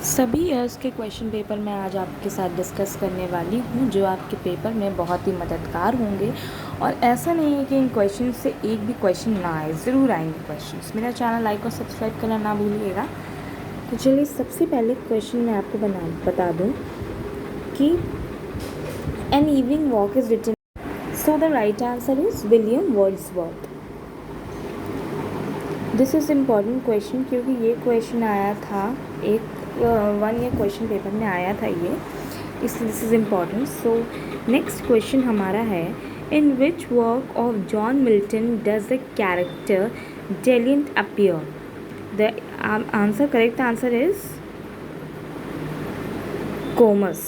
सभी ईयर्स के question paper मैं आज आपके साथ डिस्कस करने वाली हूँ जो आपके पेपर में बहुत ही मददगार होंगे। और ऐसा नहीं है कि इन क्वेश्चन से एक भी क्वेश्चन ना आए, ज़रूर आएंगे क्वेश्चंस। मेरा चैनल लाइक और सब्सक्राइब करना ना भूलिएगा। तो चलिए सबसे पहले क्वेश्चन मैं आपको बता दूँ कि an evening walk is written, so the right answer is William Wordsworth. This is important question क्योंकि ये क्वेश्चन आया था एक 1 ईयर क्वेश्चन पेपर में आया था ये, इसलिए this is important. So next question हमारा है, in which work of John Milton does the character Deliant appear? The answer, correct answer is Comus.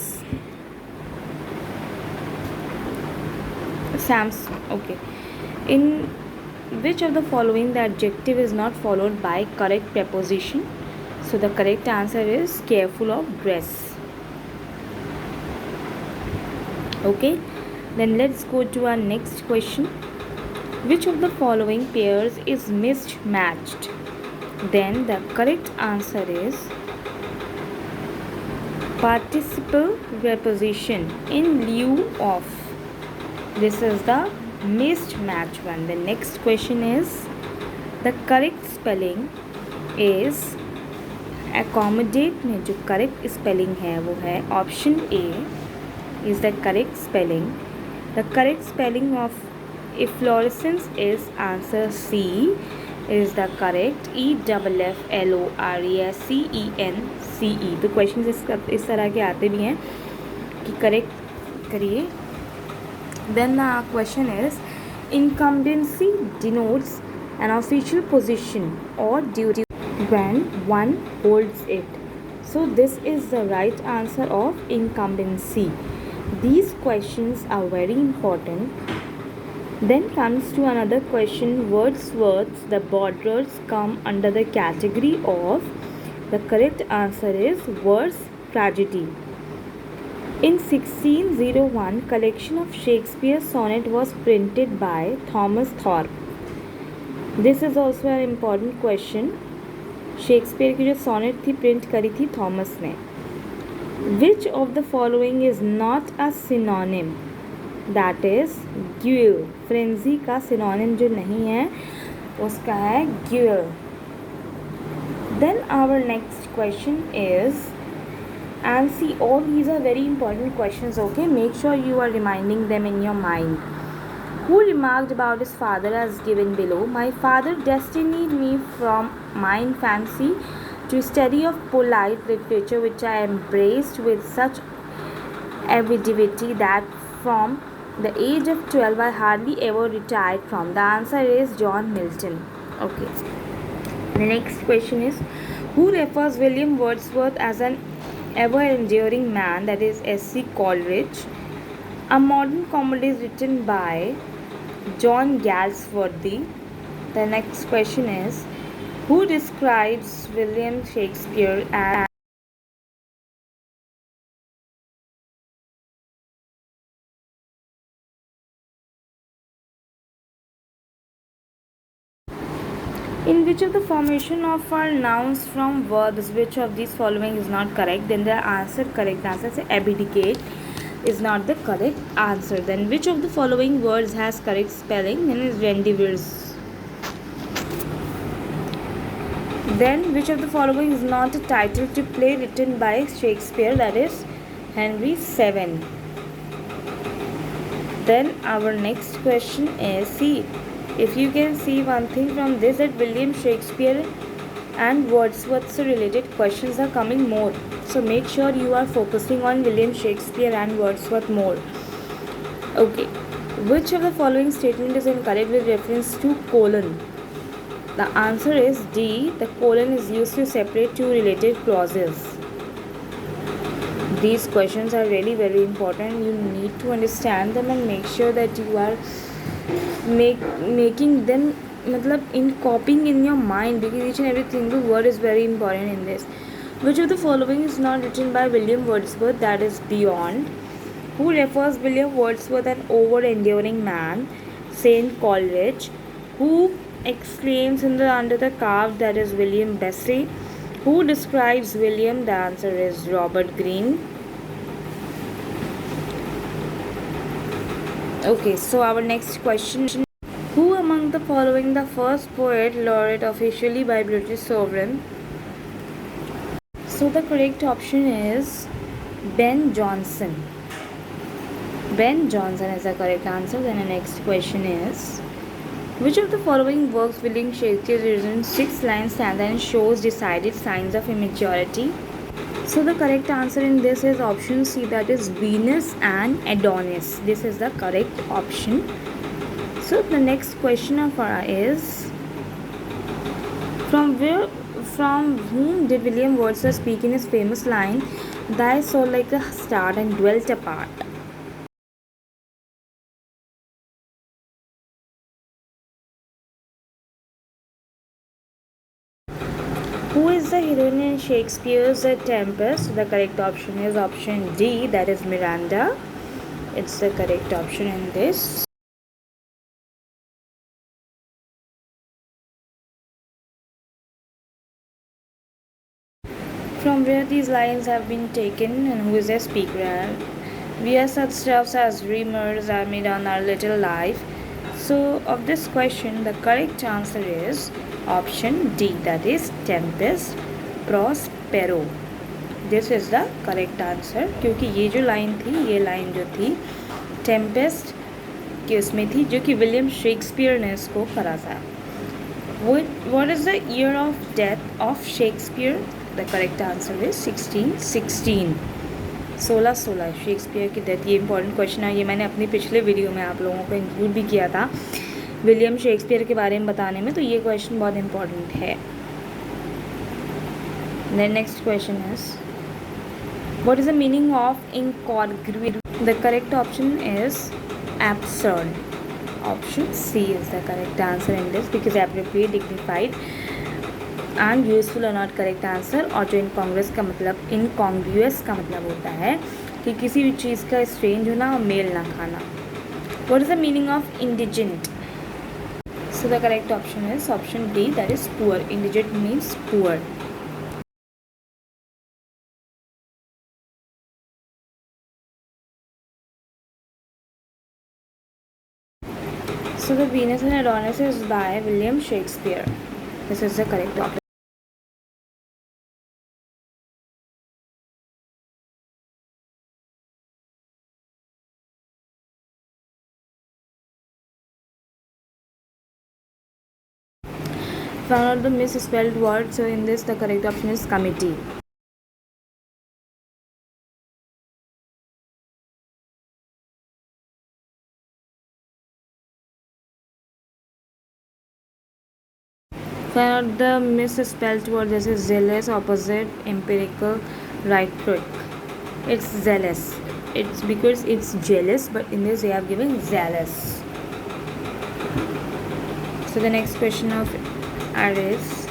Sams, okay. In which of the following the adjective is not followed by correct preposition? So the correct answer is careful of dress. Okay, then let's go to our next question. Which of the following pairs is mismatched? Then the correct answer is participle preposition in lieu of. This is the mismatched one. The next question is, the correct spelling is accommodate में जो correct spelling है वो है option A is the correct spelling. The correct spelling of efflorescence is answer C is the correct EFFLORESCENCE. तो question इस तरह के आते भी हैं कि करेक्ट करिए। Then the question is, incumbency denotes an official position or duty when one holds it. So this is the right answer of incumbency. These questions are very important. Then comes to another question, Wordsworth's The Borderers come under the category of. The correct answer is verse tragedy. In 1601, collection of Shakespeare's sonnet was printed by Thomas Thorpe. This is also an important question. Shakespeare की जो sonnet थी print करी थी Thomas ने। Which of the following is not a synonym? That is guile. Frenzy का synonym जो नहीं है उसका है guile. Then our next question is, and see, all these are very important questions, okay? Make sure you are reminding them in your mind. Who remarked about his father as given below? My father destined me from my infancy to study of polite literature, which I embraced with such avidity that from the age of 12 I hardly ever retired from. The answer is John Milton. Okay. The next question is, who refers William Wordsworth as an ever-enduring man, that is S.C. Coleridge? A modern comedy is written by John Galsworthy. The next question is, who describes William Shakespeare as in which of the formation of our nouns from verbs, which of these following is not correct? Then the answer, correct answer is abdicate is not the correct answer. Then which of the following words has correct spelling? Then is rendezvous. Then which of the following is not a title to play written by Shakespeare? That is Henry VII. Then our next question is, see, if you can see one thing from this, that William Shakespeare and Wordsworth's related questions are coming more. So make sure you are focusing on William Shakespeare and Wordsworth more. Okay. Which of the following statement is incorrect with reference to colon? The answer is D. The colon is used to separate two related clauses. These questions are really very important. You need to understand them and make sure that you are making them, in copying in your mind, because each and every single word is very important in this. Which of the following is not written by William Wordsworth? That is Beyond. Who refers William Wordsworth an over-enduring man? Saint Coleridge. Who exclaims under the carved? That is William Bessie. Who describes William? The answer is Robert Greene. Okay, so our next question. Who among the following the first poet laureate officially by British sovereign? So the correct option is Ben Jonson. Ben Jonson is the correct answer. Then the next question is, which of the following works William Shakespeare written in 6-line stanza and shows decided signs of immaturity? So the correct answer in this is option C, that is Venus and Adonis. This is the correct option. So the next question of our is, from whom did William Wordsworth speak in his famous line, "Thy soul like a star and dwelt apart"? Who is the heroine in Shakespeare's Tempest? The correct option is option D, that is Miranda. It's the correct option in this. From where these lines have been taken and who is their speaker? We are such stuffs as dreamers are made on our little life. So of this question, the correct answer is option D, that is Tempest Prospero. This is the correct answer, क्योंकि ये जो line थी, ये line जो थी Tempest की उसमें थी, जो कि विलियम शेक्सपियर ने इसको करा था. What is the year of death of Shakespeare? The correct answer is 1616. 1616 Shakespeare की डेथ. ये इंपॉर्टेंट क्वेश्चन है, ये मैंने अपनी पिछले वीडियो में आप लोगों को इंक्लूड भी किया था विलियम शेक्सपियर के बारे में बताने में, तो ये क्वेश्चन बहुत इंपॉर्टेंट है. The next question is, what is the meaning of incongruity? The correct option is absurd. Option C is the correct answer in this, because appropriate, dignified and useful are not correct answer. और जो incongruous का मतलब होता है कि किसी भी चीज़ का strange होना और मेल ना खाना. What is the meaning of indigent? So the correct option is option D, that is poor. Indigent means poor. So the Venus and Adonis is by William Shakespeare. This is the correct option. Found out the misspelled word, so in this the correct option is committee. Found out the misspelled word. This is zealous, opposite empirical, right trick. It's zealous. It's because it's jealous, but in this they have given zealous. So the next question of is,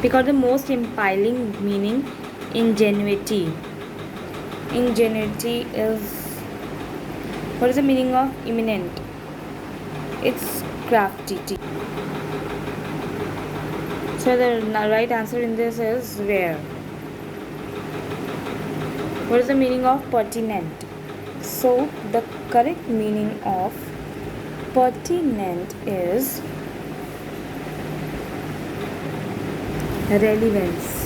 pick out the most impelling meaning. Ingenuity. Ingenuity is, what is the meaning of imminent? It's crafty. So the right answer in this is rare. What is the meaning of pertinent? So the correct meaning of pertinent is relevance.